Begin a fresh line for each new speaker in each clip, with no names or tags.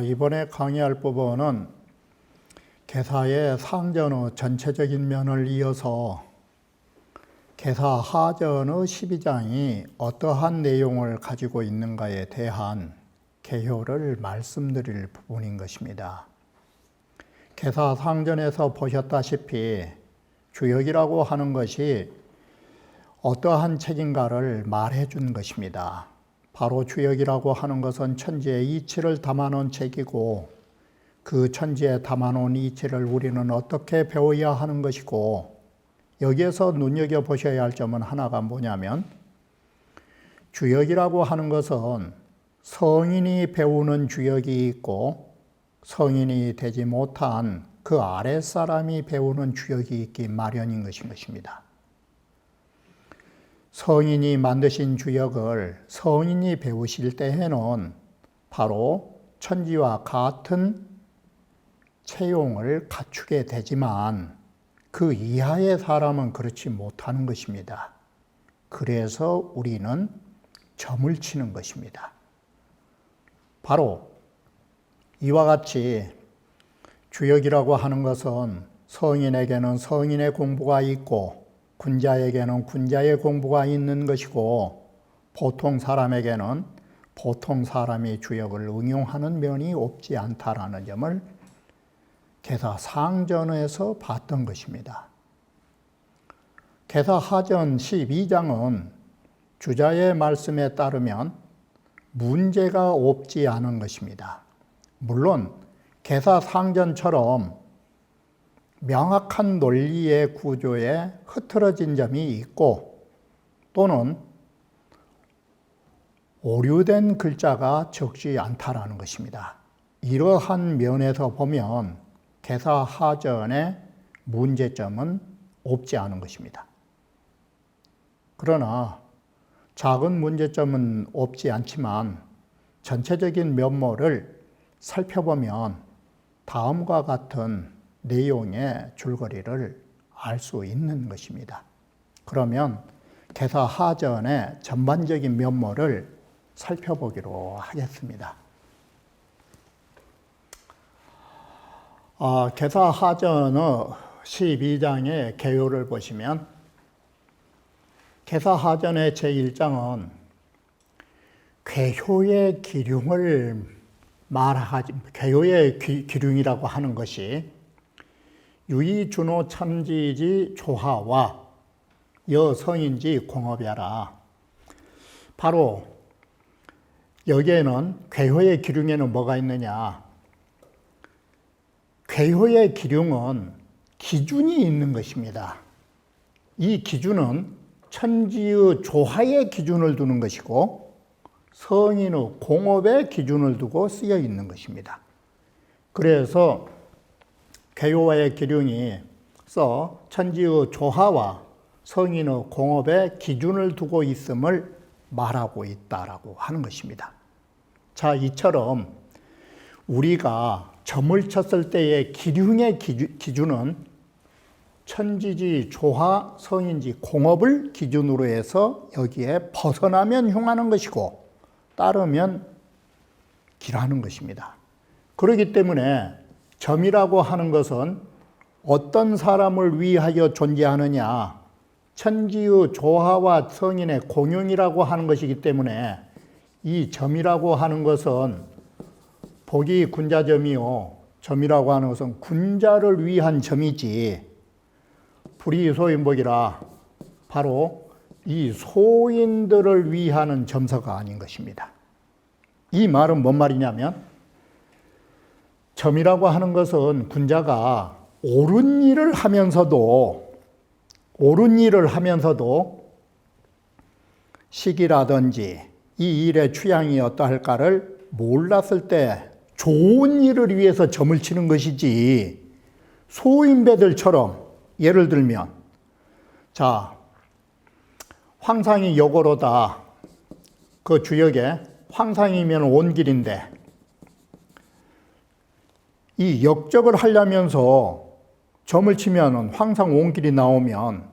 이번에 강의할 부분은 개사의 상전의 전체적인 면을 이어서 개사 하전의 12장이 어떠한 내용을 가지고 있는가에 대한 개요를 말씀드릴 부분인 것입니다. 개사 상전에서 보셨다시피 주역이라고 하는 것이 어떠한 책인가를 말해 준 것입니다. 바로 주역이라고 하는 것은 천지의 이치를 담아놓은 책이고, 그 천지에 담아놓은 이치를 우리는 어떻게 배워야 하는 것이고, 여기에서 눈여겨보셔야 할 점은 하나가 뭐냐면, 주역이라고 하는 것은 성인이 배우는 주역이 있고, 성인이 되지 못한 그 아랫사람이 배우는 주역이 있기 마련인 것입니다. 성인이 만드신 주역을 성인이 배우실 때에는 바로 천지와 같은 체용을 갖추게 되지만 그 이하의 사람은 그렇지 못하는 것입니다. 그래서 우리는 점을 치는 것입니다. 바로 이와 같이 주역이라고 하는 것은 성인에게는 성인의 공부가 있고, 군자에게는 군자의 공부가 있는 것이고, 보통 사람에게는 보통 사람이 주역을 응용하는 면이 없지 않다라는 점을 개사 상전에서 봤던 것입니다. 개사 하전 12장은 주자의 말씀에 따르면 문제가 없지 않은 것입니다. 물론 개사 상전처럼 명확한 논리의 구조에 흐트러진 점이 있고, 또는 오류된 글자가 적지 않다라는 것입니다. 이러한 면에서 보면 개사 하전의 문제점은 없지 않은 것입니다. 그러나 작은 문제점은 없지 않지만 전체적인 면모를 살펴보면 다음과 같은 내용의 줄거리를 알 수 있는 것입니다. 그러면 개사 하전의 전반적인 면모를 살펴보기로 하겠습니다. 개사 하전의 12장의 개요를 보시면, 개사 하전의 제1장은 괴효의 기륭을 말하지, 괴효의 기륭이라고 하는 것이 유의준호 천지지 조하와 여성인지 공업이라. 바로 여기에는 괴효의 기륭에는 뭐가 있느냐? 괴효의 기륭은 기준이 있는 것입니다. 이 기준은 천지의 조하의 기준을 두는 것이고, 성인의 공업의 기준을 두고 쓰여 있는 것입니다. 그래서 괴효의 기륭이 천지의 조하와 성인의 공업의 기준을 두고 있음을 말하고 있다라고 하는 것입니다. 자, 이처럼 우리가 점을 쳤을 때의 기륭의 기준은 천지지 조하, 성인지 공업을 기준으로 해서 여기에 벗어나면 흉하는 것이고 따르면 길하는 것입니다. 그렇기 때문에 점이라고 하는 것은 어떤 사람을 위하여 존재하느냐, 천지의 조하와 성인의 공용이라고 하는 것이기 때문에 이 점이라고 하는 것은 복이 군자점이요, 점이라고 하는 것은 군자를 위한 점이지, 불이 소인복이라 바로 이 소인들을 위하는 점서가 아닌 것입니다. 이 말은 뭔 말이냐면, 점이라고 하는 것은 군자가 옳은 일을 하면서도 시기라든지 이 일의 취향이 어떠할까를 몰랐을 때 좋은 일을 위해서 점을 치는 것이지, 소인배들처럼 예를 들면, 자, 황상이 역어로다. 그 주역에 황상이면 온길인데 이 역적을 하려면서 점을 치면 황상 온길이 나오면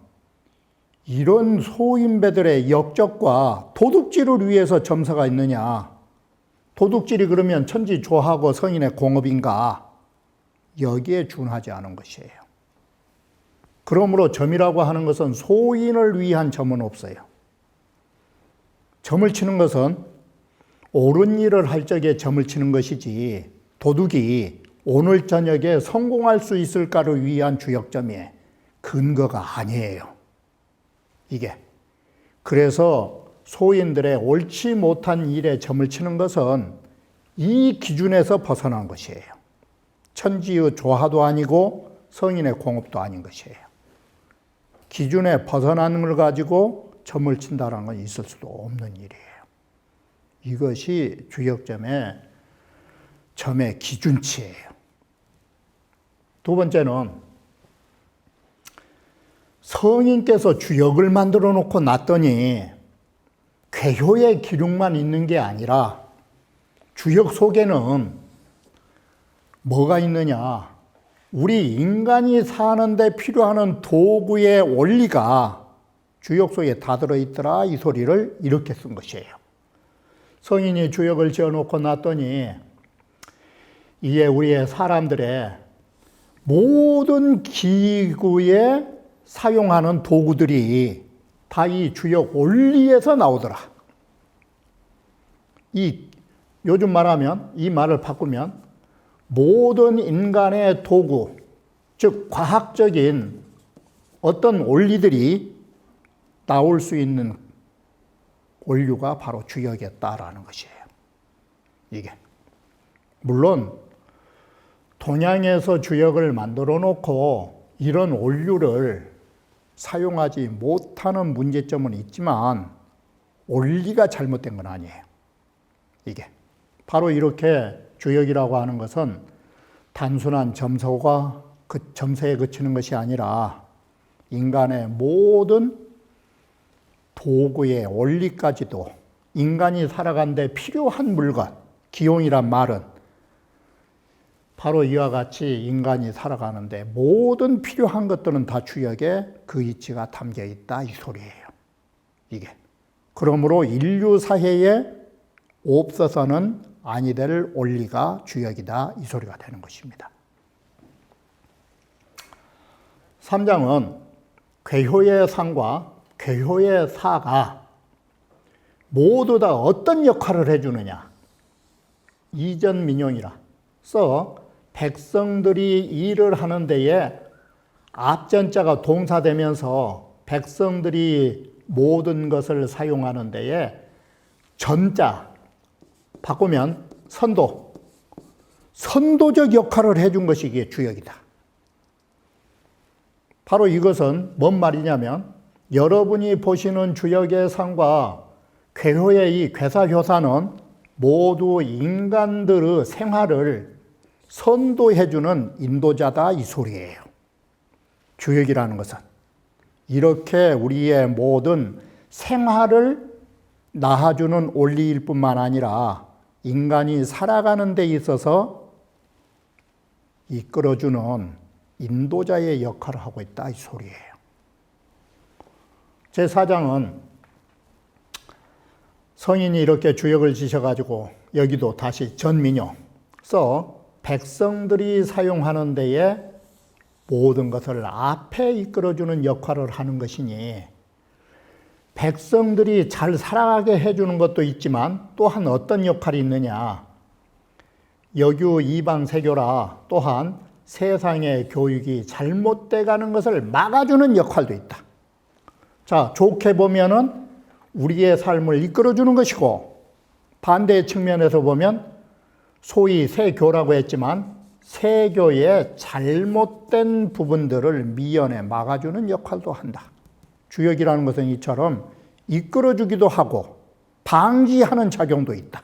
이런 소인배들의 역적과 도둑질을 위해서 점사가 있느냐. 도둑질이 그러면 천지조하고 성인의 공업인가. 여기에 준하지 않은 것이에요. 그러므로 점이라고 하는 것은 소인을 위한 점은 없어요. 점을 치는 것은 옳은 일을 할 적에 점을 치는 것이지 도둑이 오늘 저녁에 성공할 수 있을까를 위한 주역점의 근거가 아니에요. 이게. 그래서 소인들의 옳지 못한 일에 점을 치는 것은 이 기준에서 벗어난 것이에요. 천지의 조화도 아니고 성인의 공업도 아닌 것이에요. 기준에 벗어난 걸 가지고 점을 친다는 건 있을 수도 없는 일이에요. 이것이 주역점의 점의 기준치예요. 두 번째는 성인께서 주역을 만들어 놓고 놨더니 궤효의 기lum만 있는 게 아니라 주역 속에는 뭐가 있느냐. 우리 인간이 사는데 필요한 도구의 원리가 주역 속에 다 들어있더라. 이 소리를 이렇게 쓴 것이에요. 성인이 주역을 지어놓고 놨더니 이에 우리의 사람들의 모든 기구에 사용하는 도구들이 다 이 주역 원리에서 나오더라. 요즘 말하면 이 말을 바꾸면 모든 인간의 도구, 즉 과학적인 어떤 원리들이 나올 수 있는 원류가 바로 주역이었다라는 것이에요. 이게. 물론 동양에서 주역을 만들어 놓고 이런 원료를 사용하지 못하는 문제점은 있지만 원리가 잘못된 건 아니에요. 이게. 바로 이렇게 주역이라고 하는 것은 단순한 점서가 그 점서에 그치는 것이 아니라 인간의 모든 도구의 원리까지도 인간이 살아가는데 필요한 물건, 기용이란 말은 바로 이와 같이 인간이 살아가는데 모든 필요한 것들은 다 주역에 그 이치가 담겨 있다 이 소리예요. 이게. 그러므로 인류 사회에 없어서는 아니 될 원리가 주역이다 이 소리가 되는 것입니다. 3장은 궤효의 상과 궤효의 사가 모두 다 어떤 역할을 해주느냐. 이전 민용이라 써 백성들이 일을 하는 데에 앞전자가 동사되면서 백성들이 모든 것을 사용하는 데에 전자 바꾸면 선도적 역할을 해준 것이 이게 주역이다. 바로 이것은 뭔 말이냐면 여러분이 보시는 주역의 상과 궤효의 이 궤사효사는 모두 인간들의 생활을 선도해주는 인도자다 이 소리예요. 주역이라는 것은 이렇게 우리의 모든 생활을 낳아주는 원리일 뿐만 아니라 인간이 살아가는 데 있어서 이끌어주는 인도자의 역할을 하고 있다 이 소리예요. 제4장은 성인이 이렇게 주역을 지셔가지고 여기도 다시 전민요 써 백성들이 사용하는 데에 모든 것을 앞에 이끌어주는 역할을 하는 것이니 백성들이 잘 살아가게 해주는 것도 있지만 또한 어떤 역할이 있느냐. 여규 이방 세교라 또한 세상의 교육이 잘못돼 가는 것을 막아주는 역할도 있다. 자, 좋게 보면은 우리의 삶을 이끌어주는 것이고 반대의 측면에서 보면 소위 세교라고 했지만 세교의 잘못된 부분들을 미연에 막아주는 역할도 한다. 주역이라는 것은 이처럼 이끌어주기도 하고 방지하는 작용도 있다.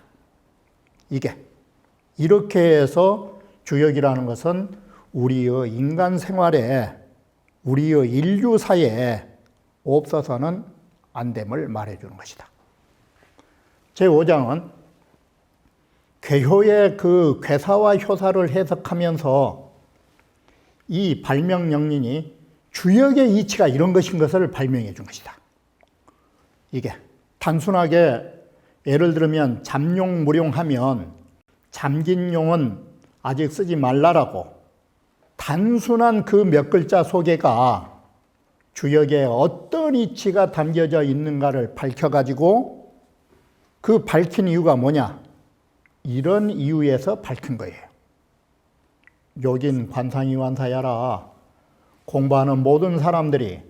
이게 이렇게 해서 주역이라는 것은 우리의 인간 생활에 우리의 인류 사회에 없어서는 안 됨을 말해주는 것이다. 제5장은 괴효의 그 괴사와 효사를 해석하면서 이 발명영린이 주역의 이치가 이런 것인 것을 발명해 준 것이다. 이게 단순하게 예를 들면 잠용, 무용하면 잠긴 용은 아직 쓰지 말라라고 단순한 그 몇 글자 소개가 주역에 어떤 이치가 담겨져 있는가를 밝혀가지고 그 밝힌 이유가 뭐냐? 이런 이유에서 밝힌 거예요. 욕인 관상이완사야라. 공부하는 모든 사람들이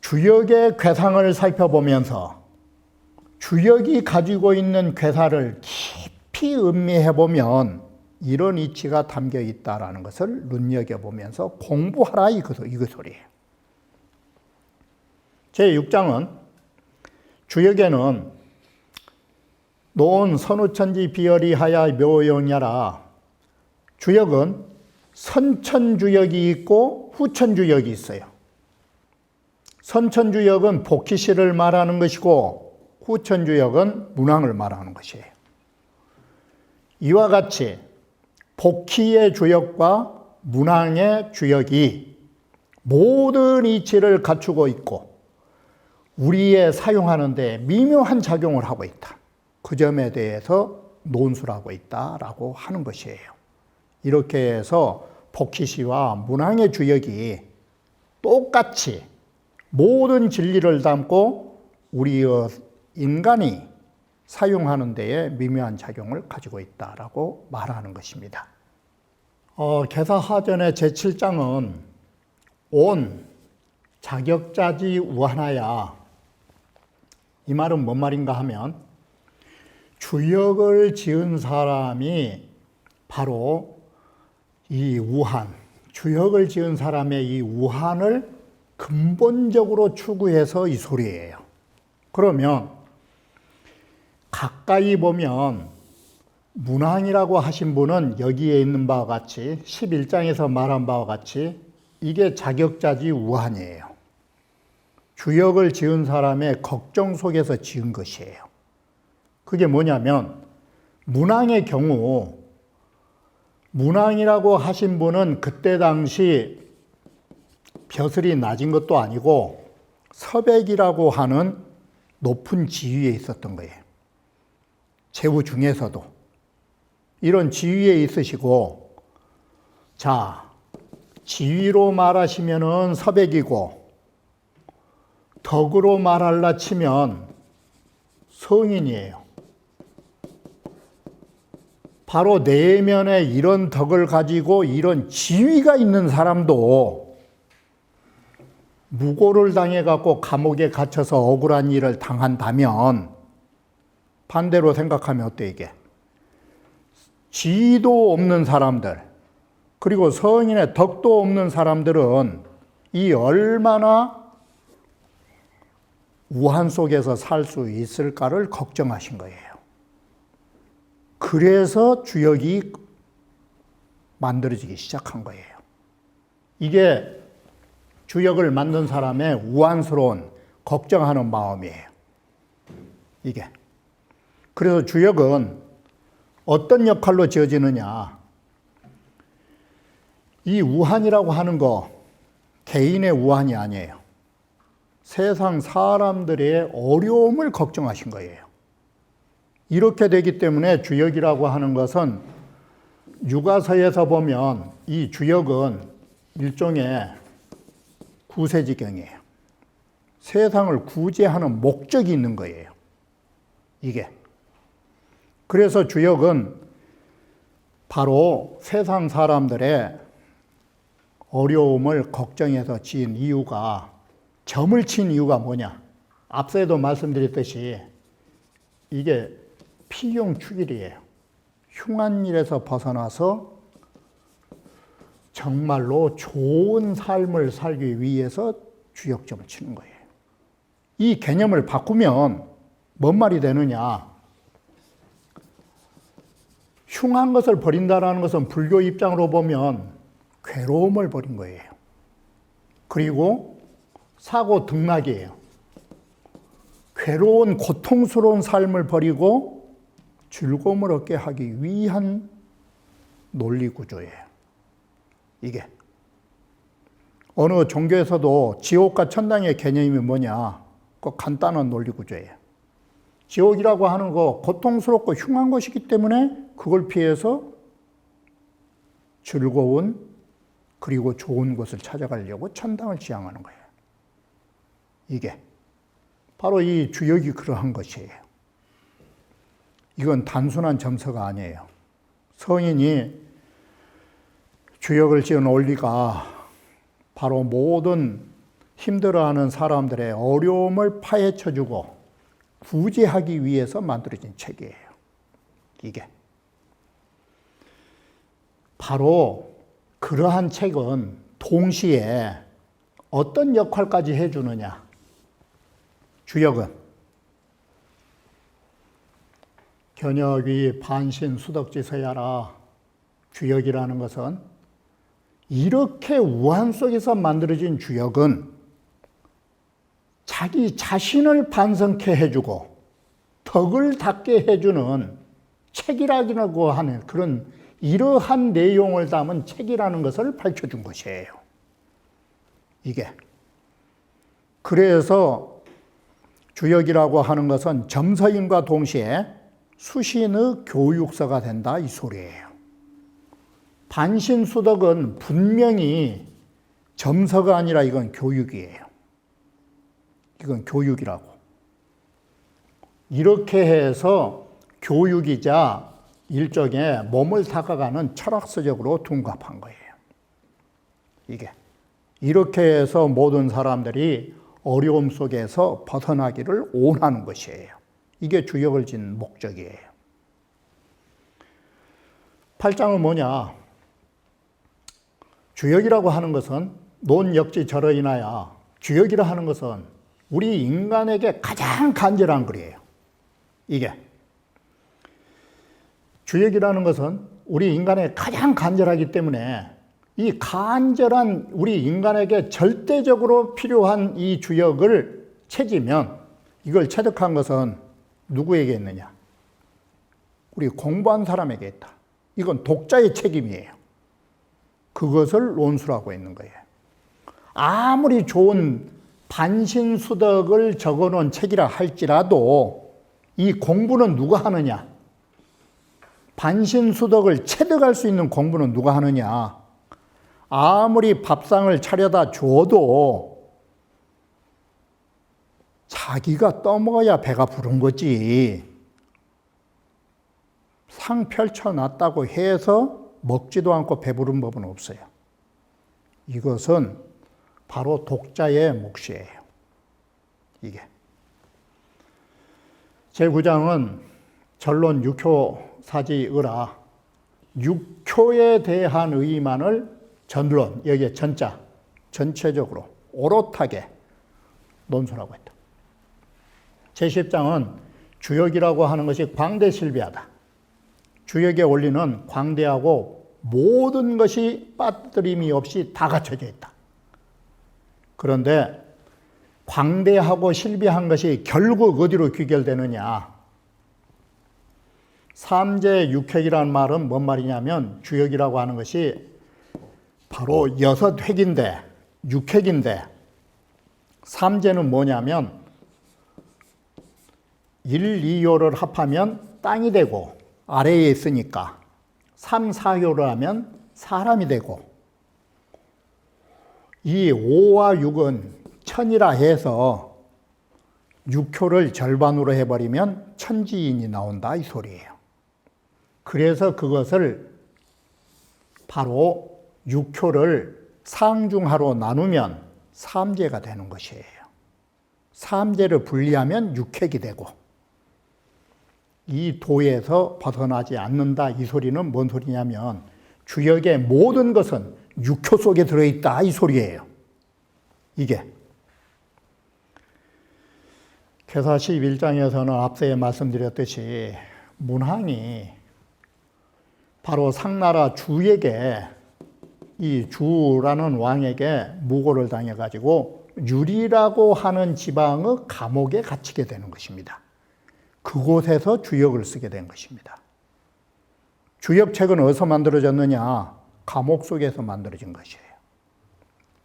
주역의 괴상을 살펴보면서 주역이 가지고 있는 괴사를 깊이 음미해 보면 이런 이치가 담겨 있다라는 것을 눈여겨보면서 공부하라 이거 소리예요. 제6장은 주역에는 논 선우천지 비열이하야 묘용야라. 주역은 선천주역이 있고 후천주역이 있어요. 선천주역은 복희시를 말하는 것이고 후천주역은 문왕을 말하는 것이에요. 이와 같이 복희의 주역과 문왕의 주역이 모든 이치를 갖추고 있고 우리의 사용하는 데 미묘한 작용을 하고 있다. 그 점에 대해서 논술하고 있다라고 하는 것이에요. 이렇게 해서 복희시와 문왕의 주역이 똑같이 모든 진리를 담고 우리의 인간이 사용하는 데에 미묘한 작용을 가지고 있다라고 말하는 것입니다. 개사하전의 제7장은 온 자격자지 우하나야. 이 말은 뭔 말인가 하면 주역을 지은 사람이 바로 이 우한, 주역을 지은 사람의 이 우한을 근본적으로 추구해서 이 소리예요. 그러면 가까이 보면 문왕이라고 하신 분은 여기에 있는 바와 같이 11장에서 말한 바와 같이 이게 자격자지 우한이에요. 주역을 지은 사람의 걱정 속에서 지은 것이에요. 그게 뭐냐면 문왕의 경우 문왕이라고 하신 분은 그때 당시 벼슬이 낮은 것도 아니고 서백이라고 하는 높은 지위에 있었던 거예요. 제후 중에서도 이런 지위에 있으시고, 자, 지위로 말하시면은 서백이고 덕으로 말할라 치면 성인이에요. 바로 내면에 이런 덕을 가지고 이런 지위가 있는 사람도 무고를 당해갖고 감옥에 갇혀서 억울한 일을 당한다면 반대로 생각하면 어때 이게? 지위도 없는 사람들, 그리고 성인의 덕도 없는 사람들은 이 얼마나 우한 속에서 살 수 있을까를 걱정하신 거예요. 그래서 주역이 만들어지기 시작한 거예요. 이게 주역을 만든 사람의 우한스러운 걱정하는 마음이에요. 이게. 그래서 주역은 어떤 역할로 지어지느냐. 이 우한이라고 하는 거 개인의 우한이 아니에요. 세상 사람들의 어려움을 걱정하신 거예요. 이렇게 되기 때문에 주역이라고 하는 것은 유가서에서 보면 이 주역은 일종의 구세지경이에요. 세상을 구제하는 목적이 있는 거예요. 이게. 그래서 주역은 바로 세상 사람들의 어려움을 걱정해서 지은 이유가, 점을 친 이유가 뭐냐? 앞서에도 말씀드렸듯이 이게 필용축일이에요. 흉한 일에서 벗어나서 정말로 좋은 삶을 살기 위해서 주역점을 치는 거예요. 이 개념을 바꾸면 뭔 말이 되느냐? 흉한 것을 버린다는 것은 불교 입장으로 보면 괴로움을 버린 거예요. 그리고 사고 등락이에요. 괴로운 고통스러운 삶을 버리고 즐거움을 얻게 하기 위한 논리 구조예요. 이게 어느 종교에서도 지옥과 천당의 개념이 뭐냐? 그 간단한 논리 구조예요. 지옥이라고 하는 거 고통스럽고 흉한 것이기 때문에 그걸 피해서 즐거운 그리고 좋은 곳을 찾아가려고 천당을 지향하는 거예요. 이게 바로 이 주역이 그러한 것이에요. 이건 단순한 점서가 아니에요. 성인이 주역을 지은 원리가 바로 모든 힘들어하는 사람들의 어려움을 파헤쳐주고 구제하기 위해서 만들어진 책이에요. 이게 바로 그러한 책은 동시에 어떤 역할까지 해주느냐? 주역은 견역이 반신수덕지서야라. 주역이라는 것은 이렇게 우한 속에서 만들어진 주역은 자기 자신을 반성케 해주고 덕을 닦게 해주는 책이라고 하는 그런 이러한 내용을 담은 책이라는 것을 밝혀준 것이에요. 이게 그래서 주역이라고 하는 것은 점서인과 동시에 수신의 교육서가 된다 이 소리예요. 반신수덕은 분명히 점서가 아니라 이건 교육이에요. 이건 교육이라고. 이렇게 해서 교육이자 일종의 몸을 닦아가는 철학서적으로 둔갑한 거예요. 이게 이렇게 해서 모든 사람들이 어려움 속에서 벗어나기를 원하는 것이에요. 이게 주역을 진 목적이에요. 8장은 뭐냐? 주역이라고 하는 것은 논역지 저러이나야. 주역이라 하는 것은 우리 인간에게 가장 간절한 글이에요. 이게 주역이라는 것은 우리 인간에게 가장 간절하기 때문에 이 간절한 우리 인간에게 절대적으로 필요한 이 주역을 채지면 이걸 체득한 것은 누구에게 있느냐? 우리 공부한 사람에게 있다. 이건 독자의 책임이에요. 그것을 논술하고 있는 거예요. 아무리 좋은 반신수덕을 적어놓은 책이라 할지라도 이 공부는 누가 하느냐? 반신수덕을 체득할 수 있는 공부는 누가 하느냐? 아무리 밥상을 차려다 줘도 자기가 떠먹어야 배가 부른 거지. 상 펼쳐놨다고 해서 먹지도 않고 배부른 법은 없어요. 이것은 바로 독자의 몫이에요. 이게. 제9장은 전론 육효사지의라. 육효에 대한 의만을 전론, 여기에 전자, 전체적으로 오롯하게 논술하고 있다. 제10장은 주역이라고 하는 것이 광대실비하다. 주역의 원리는 광대하고 모든 것이 빠뜨림이 없이 다 갖춰져 있다. 그런데 광대하고 실비한 것이 결국 어디로 귀결되느냐? 삼재육획이라는 말은 뭔 말이냐면 주역이라고 하는 것이 바로 6획인데 6획인데 삼재는 뭐냐면 1, 2요를 합하면 땅이 되고 아래에 있으니까 3, 4요를 하면 사람이 되고 이 5와 6은 천이라 해서 6효를 절반으로 해버리면 천지인이 나온다 이 소리예요. 그래서 그것을 바로 6효를 상중하로 나누면 삼재가 되는 것이에요. 삼재를 분리하면 6획이 되고 이 도에서 벗어나지 않는다 이 소리는 뭔 소리냐면 주역의 모든 것은 6효 속에 들어있다 이 소리예요. 이게 계사 11장에서는 앞서에 말씀드렸듯이 문항이 바로 상나라 주에게 이 주라는 왕에게 무고를 당해가지고 유리라고 하는 지방의 감옥에 갇히게 되는 것입니다. 그곳에서 주역을 쓰게 된 것입니다. 주역책은 어디서 만들어졌느냐? 감옥 속에서 만들어진 것이에요.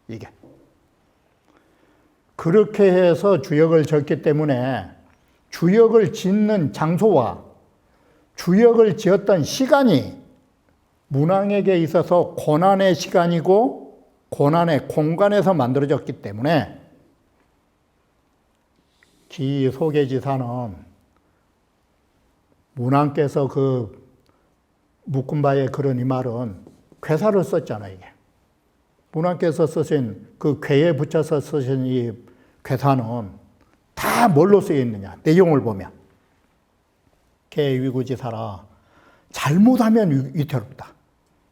이게. 그렇게 해서 주역을 적기 때문에 주역을 짓는 장소와 주역을 지었던 시간이 문왕에게 있어서 고난의 시간이고 고난의 공간에서 만들어졌기 때문에 기소계지사는 문왕께서 그 묶은 바에 그런 이 말은 괴사를 썼잖아요. 이게. 문왕께서 쓰신 그 괴에 붙여서 쓰신 이 괴사는 다 뭘로 쓰여 있느냐? 내용을 보면 개위구지사라 잘못하면 위태롭다.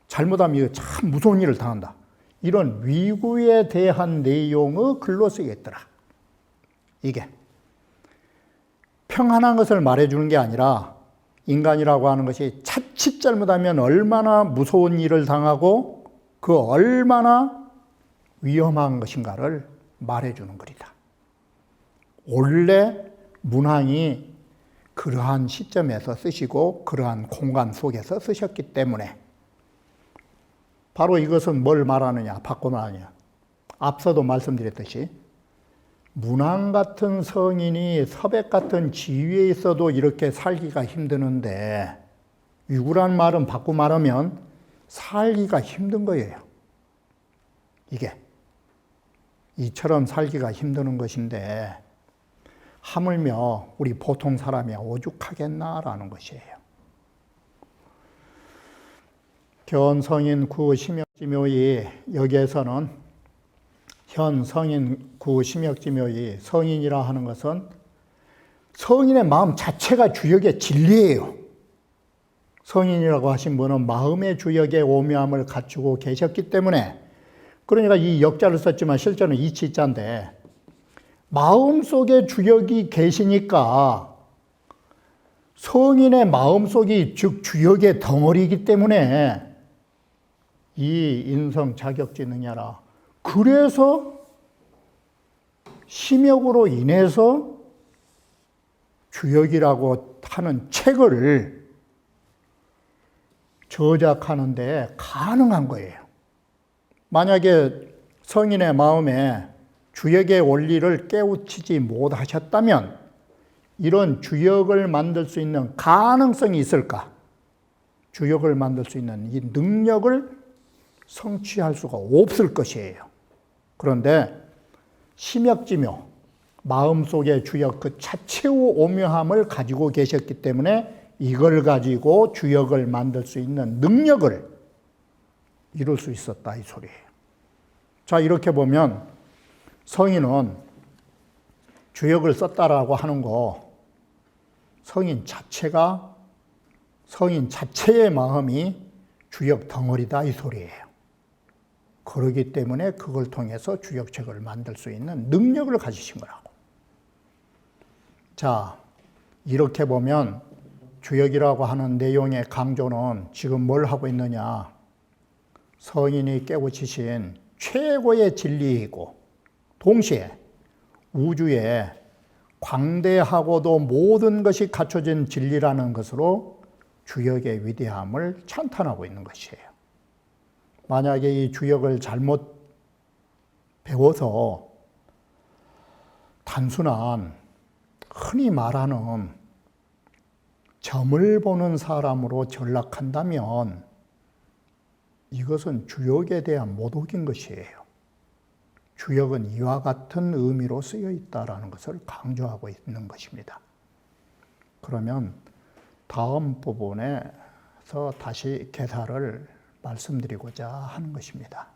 잘못하면 참 무서운 일을 당한다. 이런 위구에 대한 내용의 글로 쓰여 있더라. 이게 평안한 것을 말해주는 게 아니라 인간이라고 하는 것이 자칫 잘못하면 얼마나 무서운 일을 당하고 그 얼마나 위험한 것인가를 말해주는 글이다. 원래 문왕이 그러한 시점에서 쓰시고 그러한 공간 속에서 쓰셨기 때문에 바로 이것은 뭘 말하느냐, 바꿔 말하느냐. 앞서도 말씀드렸듯이 문왕 같은 성인이 서백 같은 지위에 있어도 이렇게 살기가 힘드는데 위구란 말은 바꿔 말하면 살기가 힘든 거예요. 이게 이처럼 살기가 힘드는 것인데 하물며 우리 보통 사람이 오죽하겠나라는 것이에요. 견성인 구심역지묘이 여기에서는 현 성인 구심역지묘이 성인이라 하는 것은 성인의 마음 자체가 주역의 진리예요. 성인이라고 하신 분은 마음의 주역의 오묘함을 갖추고 계셨기 때문에 그러니까 이 역자를 썼지만 실제는 이치자인데 마음속에 주역이 계시니까 성인의 마음속이 즉 주역의 덩어리이기 때문에 이 인성 자격지느냐라. 그래서 심역으로 인해서 주역이라고 하는 책을 저작하는 데 가능한 거예요. 만약에 성인의 마음에 주역의 원리를 깨우치지 못하셨다면 이런 주역을 만들 수 있는 가능성이 있을까? 주역을 만들 수 있는 이 능력을 성취할 수가 없을 것이에요. 그런데 심역지묘, 마음속의 주역 그 자체의 오묘함을 가지고 계셨기 때문에 이걸 가지고 주역을 만들 수 있는 능력을 이룰 수 있었다 이 소리예요. 자, 이렇게 보면 성인은 주역을 썼다라고 하는 거 성인 자체의 마음이 주역 덩어리다 이 소리예요. 그렇기 때문에 그걸 통해서 주역책을 만들 수 있는 능력을 가지신 거라고. 자, 이렇게 보면 주역이라고 하는 내용의 강조는 지금 뭘 하고 있느냐. 성인이 깨우치신 최고의 진리이고 동시에 우주에 광대하고도 모든 것이 갖춰진 진리라는 것으로 주역의 위대함을 찬탄하고 있는 것이에요. 만약에 이 주역을 잘못 배워서 단순한 흔히 말하는 점을 보는 사람으로 전락한다면 이것은 주역에 대한 모독인 것이에요. 주역은 이와 같은 의미로 쓰여 있다는 것을 강조하고 있는 것입니다. 그러면 다음 부분에서 다시 개사를 말씀드리고자 하는 것입니다.